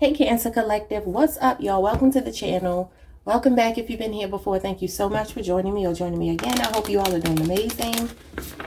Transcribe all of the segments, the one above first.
Hey Cancer Collective, what's up y'all? Welcome to the channel. Welcome back if you've been here before. Thank you so much for joining me or joining me again. I hope you all are doing amazing.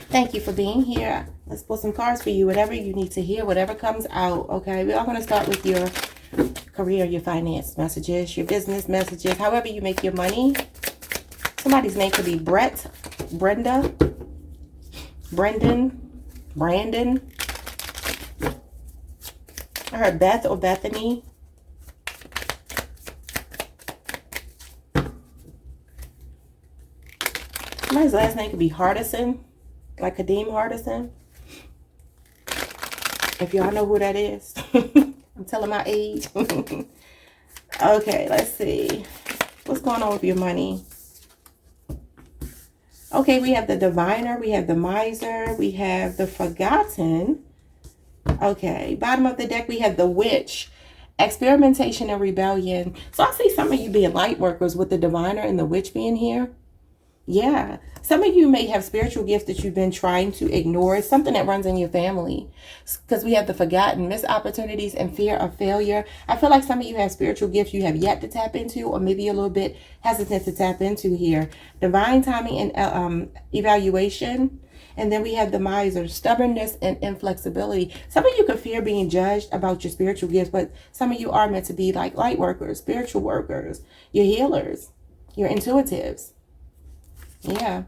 Thank you for being here. Let's pull some cards for you, whatever you need to hear, whatever comes out, okay? We are going to start with your career, your finance messages, your business messages, however you make your money. Somebody's name could be Brett, Brenda, Brendan, Brandon. I heard Beth or Bethany. Somebody's last name could be Hardison, like Kadeem Hardison. If y'all know who that is. I'm telling my age. Okay, let's see. What's going on with your money? Okay, we have the Diviner, we have the Miser, we have the Forgotten. Okay, bottom of the deck, we have the Witch, Experimentation and Rebellion. So I see some of you being light workers with the Diviner and the Witch being here. Yeah, some of you may have spiritual gifts that you've been trying to ignore. It's something that runs in your family, because we have the Forgotten, missed opportunities, and fear of failure. I feel like some of you have spiritual gifts you have yet to tap into, or maybe a little bit hesitant to tap into here. Divine timing and evaluation. And then we have the Miser, stubbornness and inflexibility. Some of you could fear being judged about your spiritual gifts, but some of you are meant to be like light workers, spiritual workers, your healers, your intuitives. Yeah.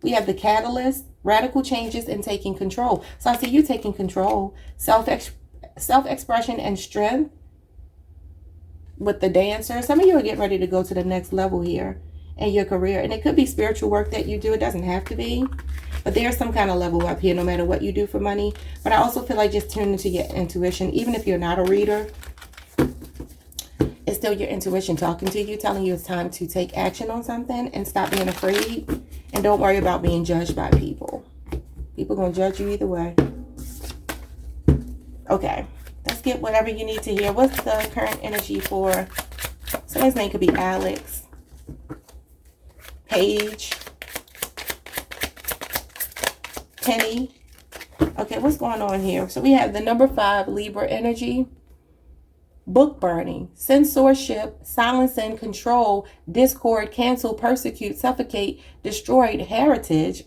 We have the Catalyst, radical changes and taking control. So I see you taking control, self-expression and strength with the Dancer. Some of you are getting ready to go to the next level here in your career. And it could be spiritual work that you do. It doesn't have to be. But there's some kind of level up here no matter what you do for money. But I also feel like just tune into your intuition. Even if you're not a reader, it's still your intuition talking to you, telling you it's time to take action on something and stop being afraid. And don't worry about being judged by people. People going to judge you either way. Okay, let's get whatever you need to hear. What's the current energy for? Somebody's name could be Alex, Paige, Penny. Okay, what's going on here? So we have the number 5, Libra energy. Book burning, censorship, silence and control, discord, cancel, persecute, suffocate, destroyed, heritage,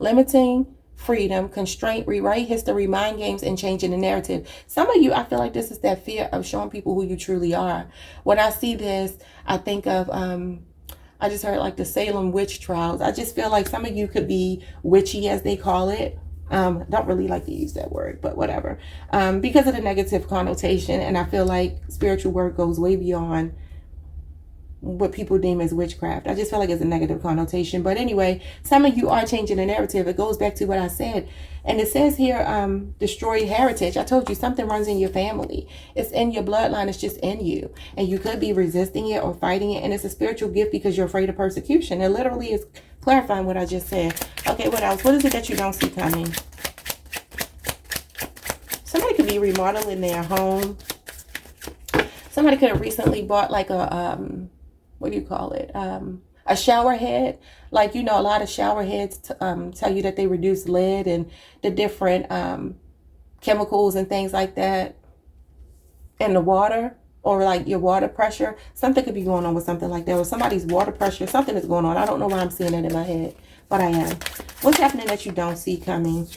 limiting freedom, constraint, rewrite history, mind games, and changing the narrative. Some of you, I feel like this is that fear of showing people who you truly are. When I see this, I think of, I just heard like the Salem witch trials. I just feel like some of you could be witchy, as they call it. Don't really like to use that word, but whatever. Because of the negative connotation, and I feel like spiritual work goes way beyond what people deem as witchcraft. I just feel like it's a negative connotation. But anyway, some of you are changing the narrative. It goes back to what I said. And it says here, destroyed heritage. I told you something runs in your family. It's in your bloodline. It's just in you. And you could be resisting it or fighting it. And it's a spiritual gift because you're afraid of persecution. It literally is clarifying what I just said. Okay, what else? What is it that you don't see coming? Somebody could be remodeling their home. Somebody could have recently bought like a, what do you call it? A shower head. Like, you know, a lot of shower heads tell you that they reduce lead and the different chemicals and things like that in the water, or like your water pressure. Something could be going on with something like that, or somebody's water pressure. Something is going on. I don't know why I'm seeing it in my head, but I am. What's happening that you don't see coming?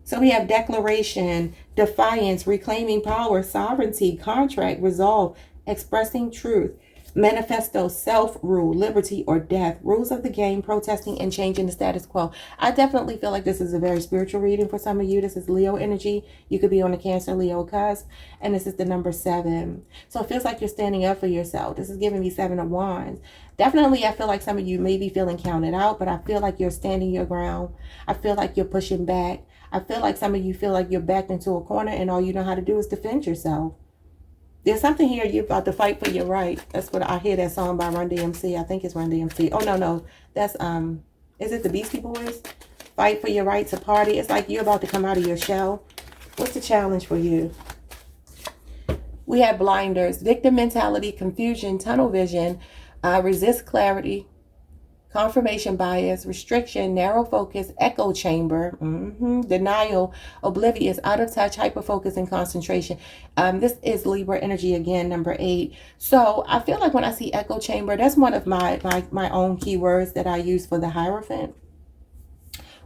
So we have declaration, defiance, reclaiming power, sovereignty, contract, resolve, expressing truth, manifesto, self-rule, liberty or death, rules of the game, protesting and changing the status quo. I definitely feel like this is a very spiritual reading for some of you. This is Leo energy. You could be on the Cancer Leo cusp, and this is the number 7. So it feels like you're standing up for yourself. This is giving me 7 of Wands. Definitely, I feel like some of you may be feeling counted out, but I feel like you're standing your ground. I feel like you're pushing back. I feel like some of you feel like you're backed into a corner and all you know how to do is defend yourself. There's something here you're about to fight for your right. That's what I hear that song by Run DMC. I think it's Run DMC. Oh, no. That's, is it the Beastie Boys? Fight for your right to party. It's like you're about to come out of your shell. What's the challenge for you? We have blinders, victim mentality, confusion, tunnel vision, resist clarity, confirmation bias, restriction, narrow focus, echo chamber, denial, oblivious, out of touch, hyper focus, and concentration. This is Libra energy again, number 8. So I feel like when I see echo chamber, that's one of my own keywords that I use for the Hierophant,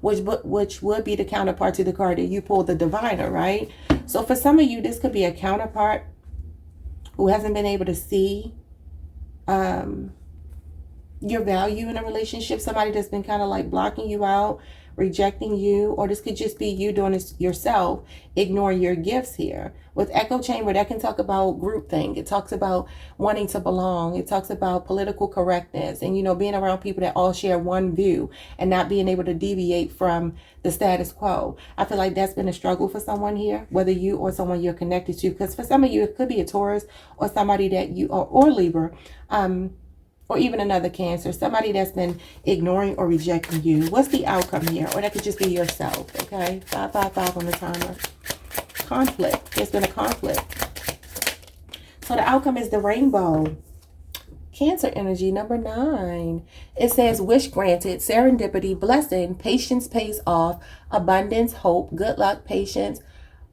which would be the counterpart to the card that you pulled, the Diviner, right? So for some of you, this could be a counterpart who hasn't been able to see your value in a relationship, somebody that's been kind of like blocking you out, rejecting you, or this could just be you doing this yourself, ignoring your gifts here. With echo chamber, that can talk about groupthink. It talks about wanting to belong. It talks about political correctness and, you know, being around people that all share one view and not being able to deviate from the status quo. I feel like that's been a struggle for someone here, whether you or someone you're connected to, because for some of you, it could be a Taurus or somebody that you are, or Libra, or even another Cancer, somebody that's been ignoring or rejecting you. What's the outcome here? Or that could just be yourself, okay? 555 on the timer. Conflict. There's been a conflict. So the outcome is the Rainbow. Cancer energy, number 9. It says, wish granted, serendipity, blessing, patience pays off, abundance, hope, good luck, patience,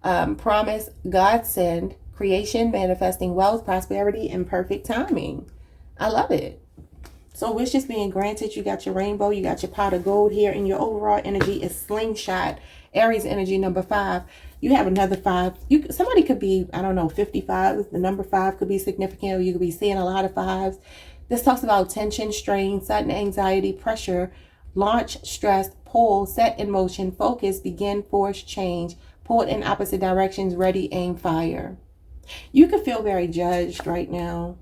promise, godsend, creation, manifesting wealth, prosperity, and perfect timing. I love it. So wishes being granted, you got your rainbow, you got your pot of gold here, and your overall energy is slingshot. Aries energy, number 5. You have another 5. Somebody could be, I don't know, 55. The number 5 could be significant, or you could be seeing a lot of 5s. This talks about tension, strain, sudden anxiety, pressure, launch, stress, pull, set in motion, focus, begin, force, change, pulled in opposite directions, ready, aim, fire. You could feel very judged right now.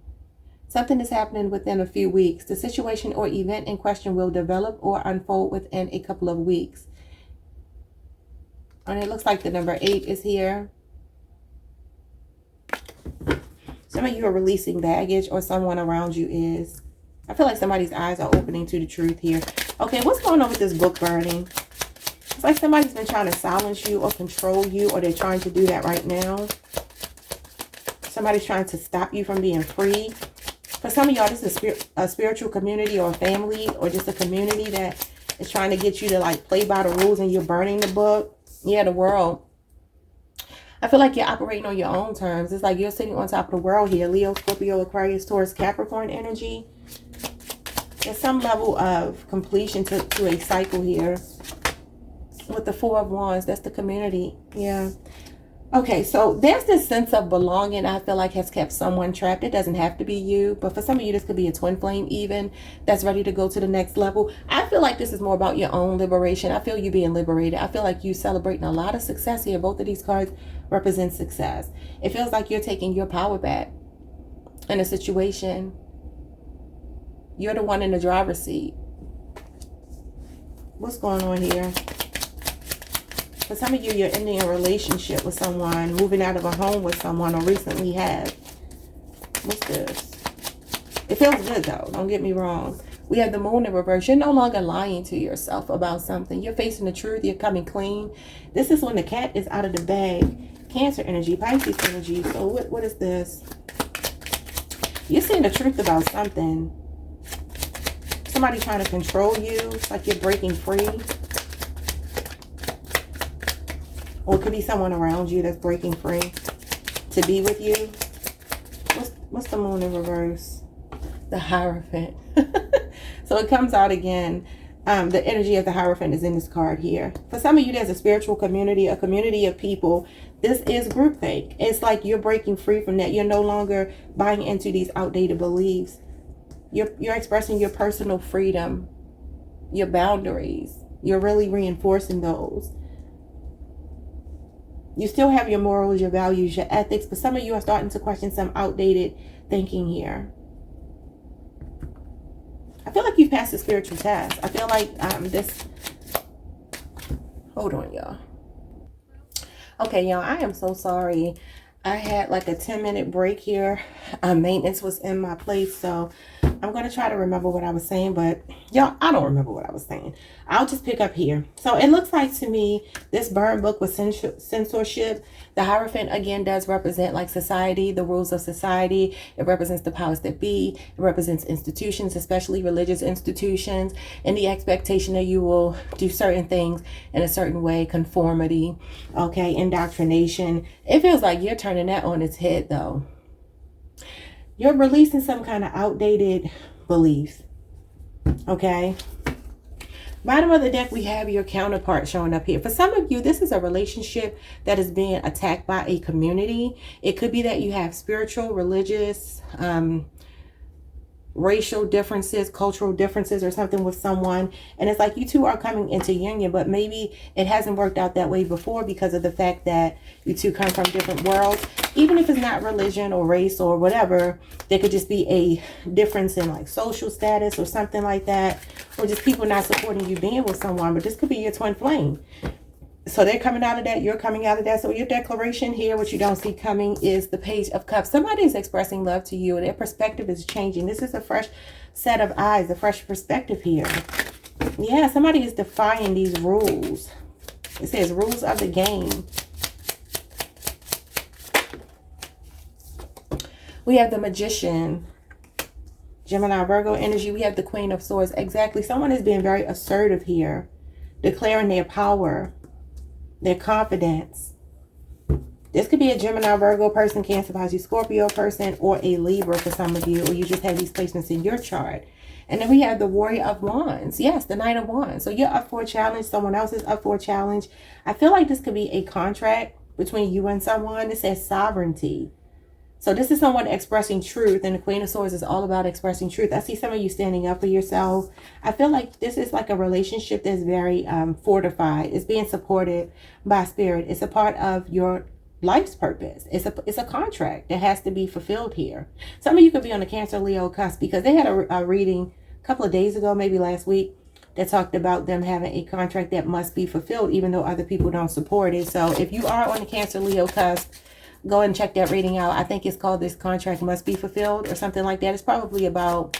Something is happening within a few weeks. The situation or event in question will develop or unfold within a couple of weeks. And it looks like the number 8 is here. Some of you are releasing baggage, or someone around you is. I feel like somebody's eyes are opening to the truth here. Okay, what's going on with this book burning? It's like somebody's been trying to silence you or control you, or they're trying to do that right now. Somebody's trying to stop you from being free. For some of y'all, this is a spiritual community or a family, or just a community that is trying to get you to like play by the rules, and you're burning the book. Yeah, the world. I feel like you're operating on your own terms. It's like you're sitting on top of the world here. Leo, Scorpio, Aquarius, Taurus, Capricorn energy. There's some level of completion to a cycle here. With the 4 of Wands, that's the community. Yeah. Okay, so there's this sense of belonging I feel like has kept someone trapped. It doesn't have to be you, but for some of you, this could be a twin flame even that's ready to go to the next level. I feel like this is more about your own liberation. I feel you being liberated. I feel like you celebrating a lot of success here. Both of these cards represent success. It feels like you're taking your power back in a situation. You're the one in the driver's seat. What's going on here? For some of you, you're ending a relationship with someone, moving out of a home with someone, or recently have. What's this? It feels good, though. Don't get me wrong. We have the Moon in reverse. You're no longer lying to yourself about something. You're facing the truth. You're coming clean. This is when the cat is out of the bag. Cancer energy, Pisces energy. So what is this? You're seeing the truth about something. Somebody trying to control you. It's like you're breaking free. Or it could be someone around you that's breaking free to be with you. What's the Moon in reverse? The Hierophant. So it comes out again. The energy of the Hierophant is in this card here. For some of you, there's a spiritual community, a community of people. This is groupthink. It's like you're breaking free from that. You're no longer buying into these outdated beliefs. You're expressing your personal freedom, your boundaries. You're really reinforcing those. You still have your morals, your values, your ethics, but some of you are starting to question some outdated thinking here. I feel like you've passed the spiritual test. I feel like hold on, y'all. Okay, y'all, I am so sorry. I had like a 10-minute break here. Maintenance was in my place, so I'm going to try to remember what I was saying, but y'all, I don't remember what I was saying. I'll just pick up here. So it looks like to me, this burn book was censorship. The Hierophant, again, does represent like society, the rules of society. It represents the powers that be. It represents institutions, especially religious institutions, and the expectation that you will do certain things in a certain way, conformity, okay, indoctrination. It feels like you're turning that on its head, though. You're releasing some kind of outdated beliefs, okay? Bottom of the deck, we have your counterpart showing up here. For some of you, this is a relationship that is being attacked by a community. It could be that you have spiritual, religious, racial differences, cultural differences, or something with someone, and it's like you two are coming into union, but maybe it hasn't worked out that way before because of the fact that you two come from different worlds. Even if it's not religion or race or whatever, there could just be a difference in like social status or something like that, or just people not supporting you being with someone. But this could be your twin flame. So they're coming out of that, you're coming out of that. So your declaration here, what you don't see coming, is the Page of Cups. Somebody is expressing love to you and their perspective is changing. This is a fresh set of eyes, a fresh perspective here. Yeah, somebody is defying these rules. It says rules of the game. We have the Magician, Gemini, Virgo energy. We have the Queen of Swords. Exactly. Someone is being very assertive here, declaring their power, their confidence. This could be a Gemini, Virgo person, Cancer, Pisces, Scorpio person, or a Libra for some of you, or you just have these placements in your chart. And then we have the Warrior of Wands. Yes, the Knight of Wands. So you're up for a challenge. Someone else is up for a challenge. I feel like this could be a contract between you and someone. It says sovereignty. So this is someone expressing truth, and the Queen of Swords is all about expressing truth. I see some of you standing up for yourself. I feel like this is like a relationship that's very fortified. It's being supported by spirit. It's a part of your life's purpose. It's a contract that has to be fulfilled here. Some of you could be on the Cancer, Leo cusp, because they had a reading a couple of days ago, maybe last week, that talked about them having a contract that must be fulfilled, even though other people don't support it. So if you are on the Cancer, Leo cusp, go ahead and check that reading out. I think it's called This Contract Must Be Fulfilled or something like that. It's probably about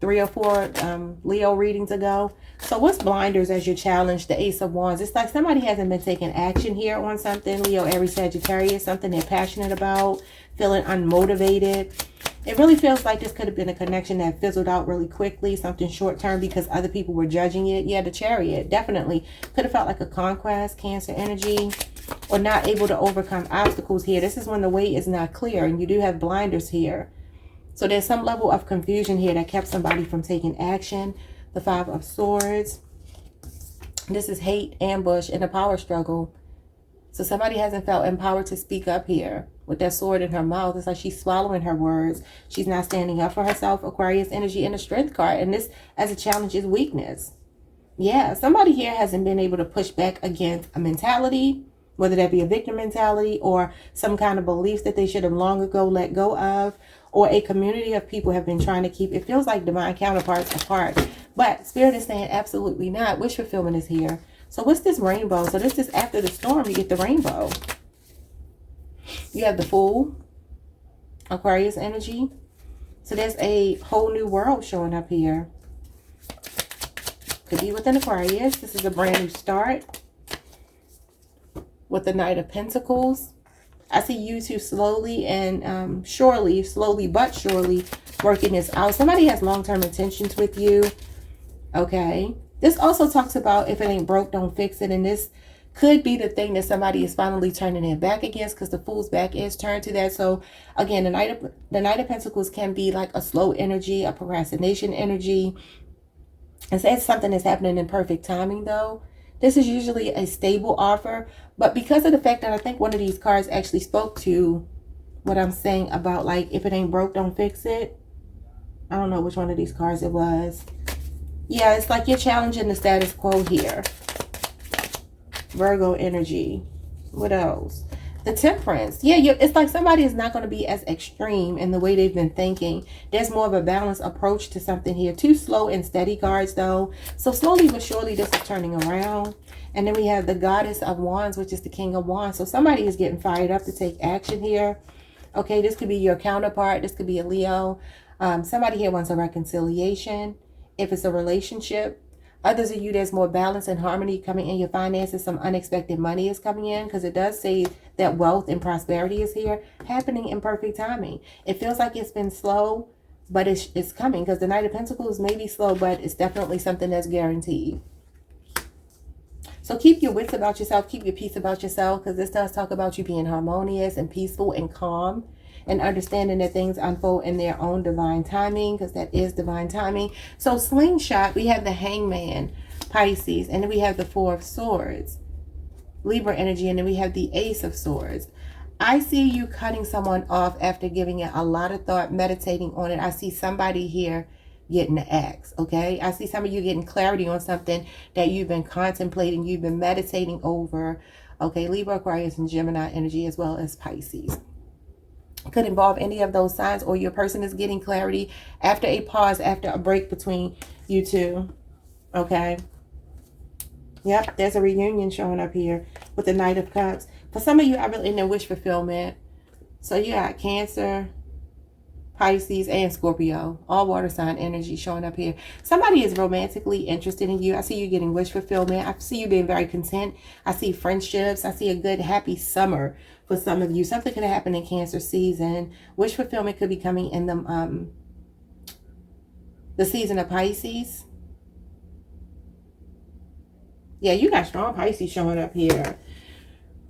3 or 4 Leo readings ago. So what's blinders as your challenge? The Ace of Wands. It's like somebody hasn't been taking action here on something. Leo, Aries, Sagittarius, something they're passionate about, feeling unmotivated. It really feels like this could have been a connection that fizzled out really quickly, something short term because other people were judging it. Yeah, the Chariot definitely could have felt like a conquest, Cancer energy, or not able to overcome obstacles here. This is when the way is not clear and you do have blinders here. So there's some level of confusion here that kept somebody from taking action. The Five of Swords. This is hate, ambush, and a power struggle. So somebody hasn't felt empowered to speak up here with that sword in her mouth. It's like she's swallowing her words. She's not standing up for herself. Aquarius energy and the Strength card. And this, as a challenge, is weakness. Yeah, somebody here hasn't been able to push back against a mentality, whether that be a victim mentality or some kind of beliefs that they should have long ago let go of, or a community of people have been trying to keep, it feels like, divine counterparts apart. But Spirit is saying absolutely not. Wish fulfillment is here. So what's this rainbow? So this is after the storm, you get the rainbow. You have the Fool, Aquarius energy. So there's a whole new world showing up here. Could be with an Aquarius. This is a brand new start. With the Knight of Pentacles. I see you two slowly and surely, slowly but surely working this out. Somebody has long-term intentions with you. Okay. This also talks about if it ain't broke, don't fix it. And this could be the thing that somebody is finally turning their back against, because the Fool's back is turned to that. So again, the Knight of Pentacles can be like a slow energy, a procrastination energy. And say it's something that's happening in perfect timing though. This is usually a stable offer, but because of the fact that I think one of these cards actually spoke to what I'm saying about like, if it ain't broke, don't fix it. I don't know which one of these cards it was. Yeah, it's like you're challenging the status quo here. Virgo energy. What else? The Temperance. Yeah, it's like somebody is not going to be as extreme in the way they've been thinking. There's more of a balanced approach to something here. 2 slow and steady cards though. So slowly but surely this is turning around. And then we have the Goddess of Wands, which is the King of Wands. So somebody is getting fired up to take action here. Okay, this could be your counterpart. This could be a Leo. Somebody here wants a reconciliation. If it's a relationship, Others of you, there's more balance and harmony coming in your finances. Some unexpected money is coming in, because it does say that wealth and prosperity is here, happening in perfect timing. It feels like it's been slow, but it's coming, because the Knight of Pentacles may be slow, but it's definitely something that's guaranteed. So keep your wits about yourself. Keep your peace about yourself, because this does talk about you being harmonious and peaceful and calm, and understanding that things unfold in their own divine timing, because that is divine timing. So slingshot, we have the Hangman, Pisces, and then we have the Four of Swords, Libra energy, and then we have the Ace of Swords. I see you cutting someone off after giving it a lot of thought, meditating on it. I see somebody here getting the axe, okay? I see some of you getting clarity on something that you've been contemplating, you've been meditating over, okay? Libra, Aquarius, and Gemini energy, as well as Pisces. Could involve any of those signs, or your person is getting clarity after a pause, after a break between you two, okay? Yep, there's a reunion showing up here with the Knight of Cups. For some of you, I really in their wish fulfillment. So you got Cancer, Pisces, and Scorpio, all water sign energy showing up here. Somebody is romantically interested in you. I see you getting wish fulfillment. I see you being very content. I see friendships. I see a good, happy summer for some of you. Something could happen in Cancer season. Wish fulfillment could be coming in the season of Pisces. Yeah, you got strong Pisces showing up here.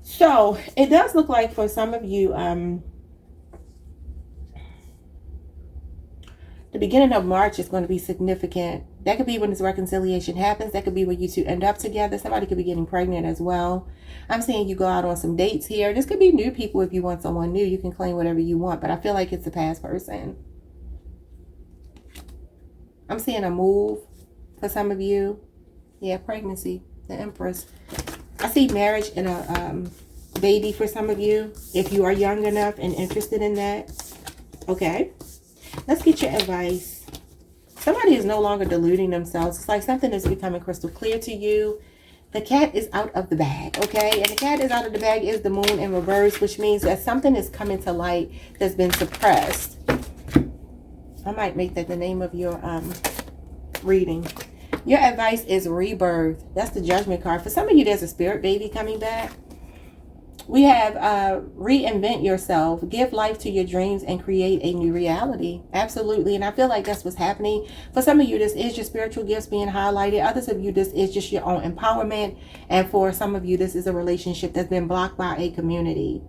So it does look like for some of you, the beginning of March is going to be significant. That could be when this reconciliation happens. That could be when you two end up together. Somebody could be getting pregnant as well. I'm seeing you go out on some dates here. This could be new people. If you want someone new, you can claim whatever you want, but I feel like it's a past person. I'm seeing a move for some of you. Yeah, pregnancy, the Empress. I see marriage and a baby for some of you, if you are young enough and interested in that. Okay, let's get your advice. Somebody is no longer deluding themselves. It's like something is becoming crystal clear to you. The cat is out of the bag, okay? And the cat is out of the bag is the moon in reverse, which means that something is coming to light that's been suppressed. I might make that the name of your reading. Your advice is rebirth. That's the Judgment card. For some of you, there's a spirit baby coming back. We have reinvent yourself, give life to your dreams, and create a new reality. Absolutely. And I feel like that's what's happening. For some of you, this is your spiritual gifts being highlighted. Others of you, this is just your own empowerment. And for some of you, this is a relationship that's been blocked by a community.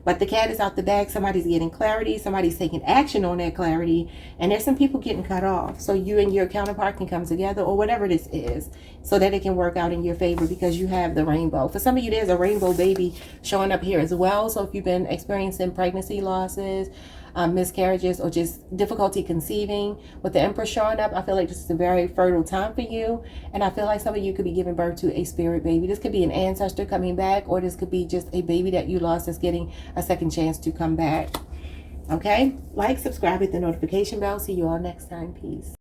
But the cat is out the bag. Somebody's getting clarity. Somebody's taking action on that clarity. And there's some people getting cut off. So you and your counterpart can come together, or whatever this is, so that it can work out in your favor, because you have the rainbow. For some of you, there's a rainbow baby showing up here as well. So if you've been experiencing pregnancy losses, miscarriages, or just difficulty conceiving, with the Empress showing up, I feel like this is a very fertile time for you. And I feel like some of you could be giving birth to a spirit baby. This could be an ancestor coming back, or this could be just a baby that you lost that's getting a second chance to come back. Okay, like, subscribe, hit the notification bell. See you all next time. Peace.